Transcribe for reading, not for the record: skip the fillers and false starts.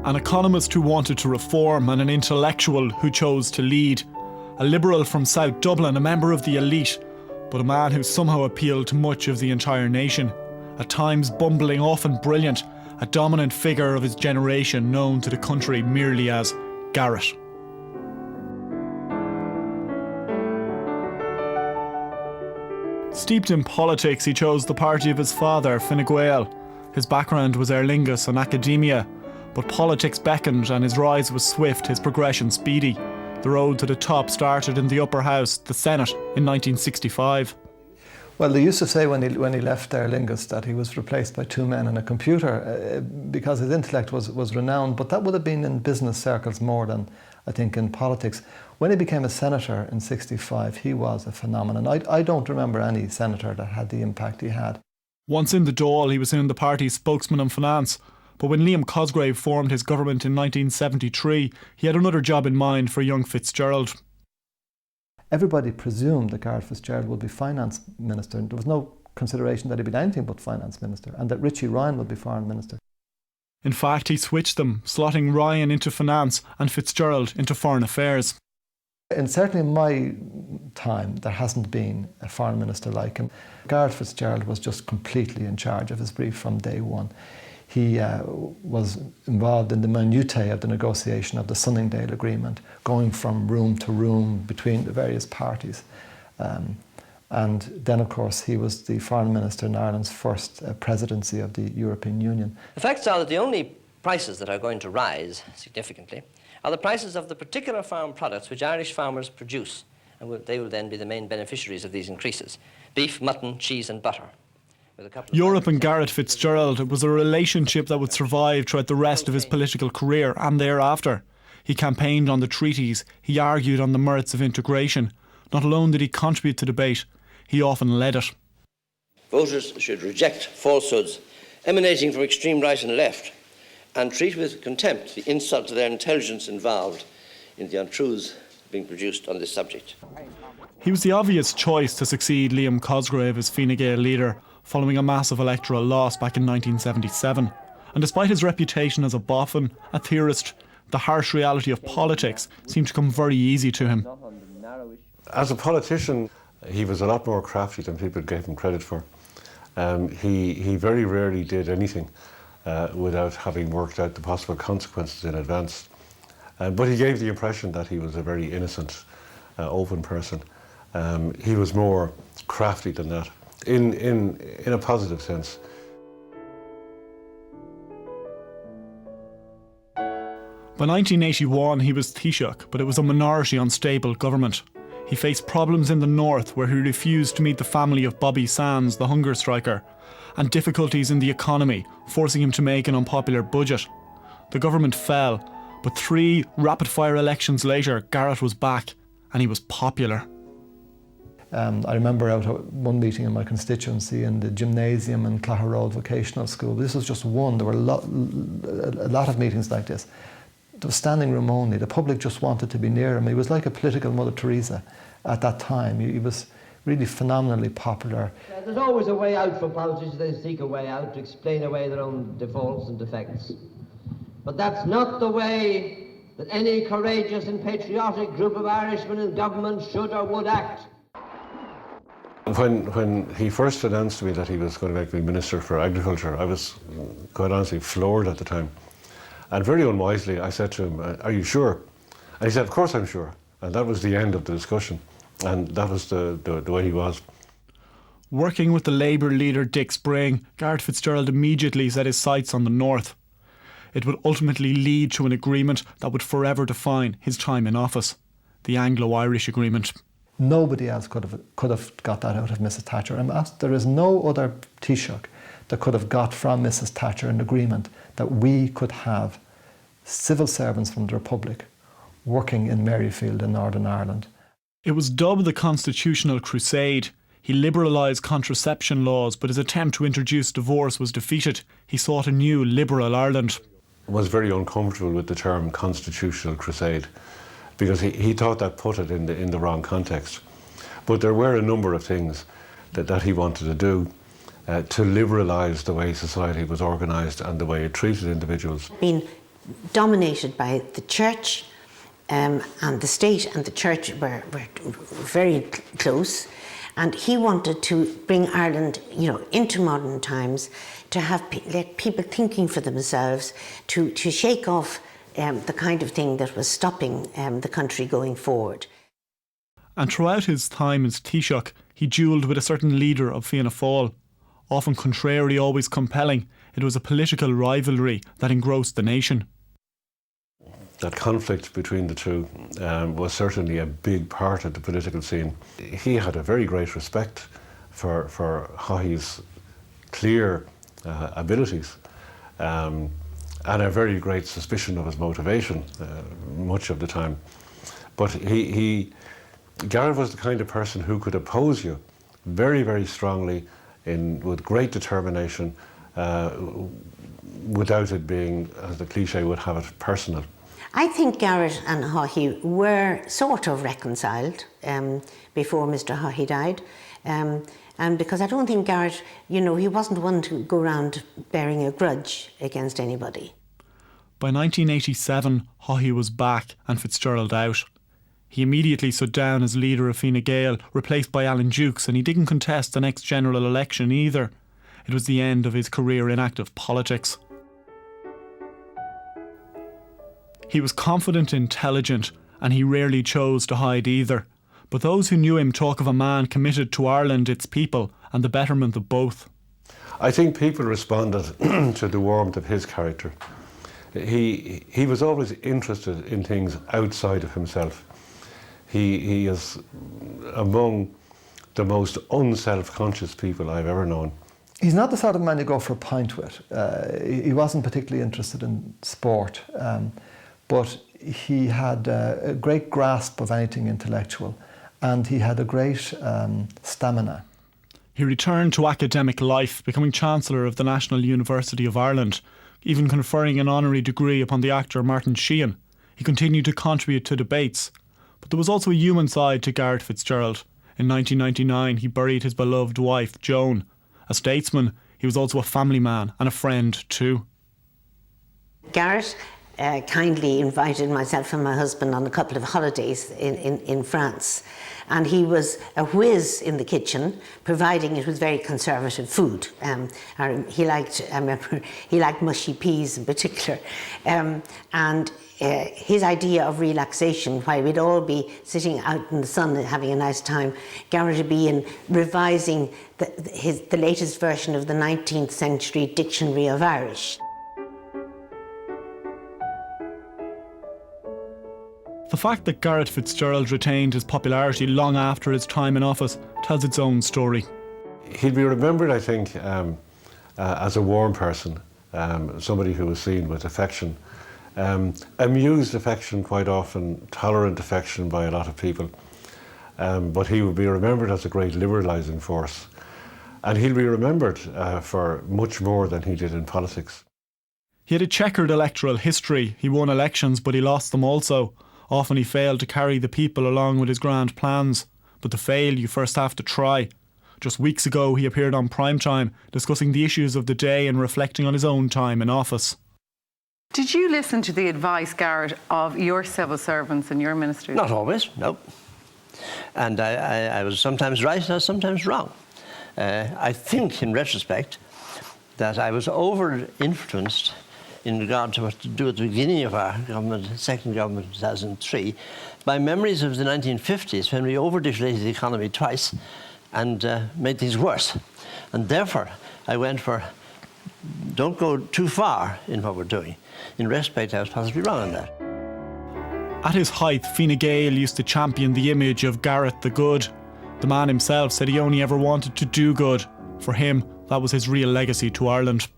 An economist who wanted to reform and an intellectual who chose to lead. A liberal from South Dublin, a member of the elite, but a man who somehow appealed to much of the entire nation. At times bumbling, often brilliant, a dominant figure of his generation known to the country merely as Garett. Steeped in politics, he chose the party of his father, Fine Gael. His background was Aer Lingus and academia, but politics beckoned and his rise was swift, his progression speedy. The road to the top started in the upper house, the Senate, in 1965. Well, they used to say when he left Aer Lingus that he was replaced by two men and a computer because his intellect was renowned, but that would have been in business circles more than, I think, in politics. When he became a senator in '65, he was a phenomenon. I don't remember any senator that had the impact he had. Once in the Dáil, he was in the party's spokesman on finance, but when Liam Cosgrave formed his government in 1973, he had another job in mind for young FitzGerald. Everybody presumed that Garett FitzGerald would be finance minister, and there was no consideration that he'd be anything but finance minister, and that Richie Ryan would be foreign minister. In fact, he switched them, slotting Ryan into finance and FitzGerald into foreign affairs. And certainly in my time, there hasn't been a foreign minister like him. Garett FitzGerald was just completely in charge of his brief from day one. He was involved in the minutiae of the negotiation of the Sunningdale Agreement, going from room to room between the various parties. And then, of course, he was the foreign minister in Ireland's first presidency of the European Union. The facts are that the only prices that are going to rise significantly are the prices of the particular farm products which Irish farmers produce, and they will then be the main beneficiaries of these increases: beef, mutton, cheese and butter. Europe and Garett FitzGerald was a relationship that would survive throughout the rest of his political career and thereafter. He campaigned on the treaties, he argued on the merits of integration. Not alone did he contribute to debate, he often led it. Voters should reject falsehoods emanating from extreme right and left and treat with contempt the insult to their intelligence involved in the untruths being produced on this subject. He was the obvious choice to succeed Liam Cosgrave as Fine Gael leader, following a massive electoral loss back in 1977. And despite his reputation as a boffin, a theorist, the harsh reality of politics seemed to come very easy to him. As a politician, he was a lot more crafty than people gave him credit for. He very rarely did anything without having worked out the possible consequences in advance. But he gave the impression that he was a very innocent, open person. He was more crafty than that, in a positive sense. By 1981, he was Taoiseach, but it was a minority unstable government. He faced problems in the north, where he refused to meet the family of Bobby Sands, the hunger striker, and difficulties in the economy, forcing him to make an unpopular budget. The government fell, but 3 rapid-fire elections later, Garett was back, and he was popular. I remember out at one meeting in my constituency in the gymnasium in Clare Road Vocational School. This was just one. There were a lot of meetings like this. There was standing room only. The public just wanted to be near him. He was like a political Mother Teresa at that time. He was really phenomenally popular. There's always a way out for politicians. They seek a way out to explain away their own defaults and defects. But that's not the way that any courageous and patriotic group of Irishmen in government should or would act. When he first announced to me that he was going to make me Minister for Agriculture, I was quite honestly floored at the time. And very unwisely, I said to him, "Are you sure?" And he said, "Of course I'm sure." And that was the end of the discussion. And that was the way he was. Working with the Labour leader Dick Spring, Garett FitzGerald immediately set his sights on the north. It would ultimately lead to an agreement that would forever define his time in office: the Anglo-Irish agreement. Nobody else could have got that out of Mrs. Thatcher. There is no other Taoiseach that could have got from Mrs. Thatcher an agreement that we could have civil servants from the Republic working in Maryfield in Northern Ireland. It was dubbed the Constitutional Crusade. He liberalised contraception laws, but his attempt to introduce divorce was defeated. He sought a new liberal Ireland. I was very uncomfortable with the term Constitutional Crusade, because he thought that put it in the wrong context. But there were a number of things that he wanted to do to liberalise the way society was organised and the way it treated individuals. I mean, dominated by the church, and the state and the church were very close. And he wanted to bring Ireland, into modern times, to have let people thinking for themselves, to shake off the kind of thing that was stopping the country going forward. And throughout his time as Taoiseach, he duelled with a certain leader of Fianna Fáil. Often contrary, always compelling, it was a political rivalry that engrossed the nation. That conflict between the two was certainly a big part of the political scene. He had a very great respect for Haughey's clear abilities and a very great suspicion of his motivation much of the time. But Garett was the kind of person who could oppose you very, very strongly with great determination without it being, as the cliche would have it, personal. I think Garett and Haughey were sort of reconciled before Mr. Haughey died. And because I don't think Garett, he wasn't one to go around bearing a grudge against anybody. By 1987, Haughey was back and FitzGerald out. He immediately stood down as leader of Fine Gael, replaced by Alan Dukes, and he didn't contest the next general election either. It was the end of his career in active politics. He was confident, intelligent, and he rarely chose to hide either. But those who knew him talk of a man committed to Ireland, its people, and the betterment of both. I think people responded to the warmth of his character. He was always interested in things outside of himself. He is among the most unself-conscious people I've ever known. He's not the sort of man you go for a pint with. He wasn't particularly interested in sport, but he had a great grasp of anything intellectual, and he had a great stamina. He returned to academic life, becoming Chancellor of the National University of Ireland, even conferring an honorary degree upon the actor Martin Sheehan. He continued to contribute to debates. But there was also a human side to Garett FitzGerald. In 1999, he buried his beloved wife, Joan. A statesman, he was also a family man and a friend too. Garett kindly invited myself and my husband on a couple of holidays in France. And he was a whiz in the kitchen, providing it was very conservative food. He liked mushy peas in particular. And his idea of relaxation, while we'd all be sitting out in the sun and having a nice time, Garett would be revising the latest version of the 19th century Dictionary of Irish. The fact that Garett FitzGerald retained his popularity long after his time in office tells its own story. He'd be remembered, I think, as a warm person, somebody who was seen with affection, amused affection quite often, tolerant affection by a lot of people. But he would be remembered as a great liberalising force. And he'll be remembered for much more than he did in politics. He had a checkered electoral history. He won elections, but he lost them also. Often he failed to carry the people along with his grand plans. But to fail, you first have to try. Just weeks ago, he appeared on Primetime, discussing the issues of the day and reflecting on his own time in office. Did you listen to the advice, Garett, of your civil servants and your ministers? Not always, no. And I was sometimes right and I was sometimes wrong. I think, in retrospect, that I was over-influenced in regard to what to do at the beginning of our government, second government in 2003, by memories of the 1950s when we over-deflated the economy twice and made things worse. And therefore, I went for, don't go too far in what we're doing. In retrospect, I was possibly wrong on that. At his height, Fine Gael used to champion the image of Garett the Good. The man himself said he only ever wanted to do good. For him, that was his real legacy to Ireland.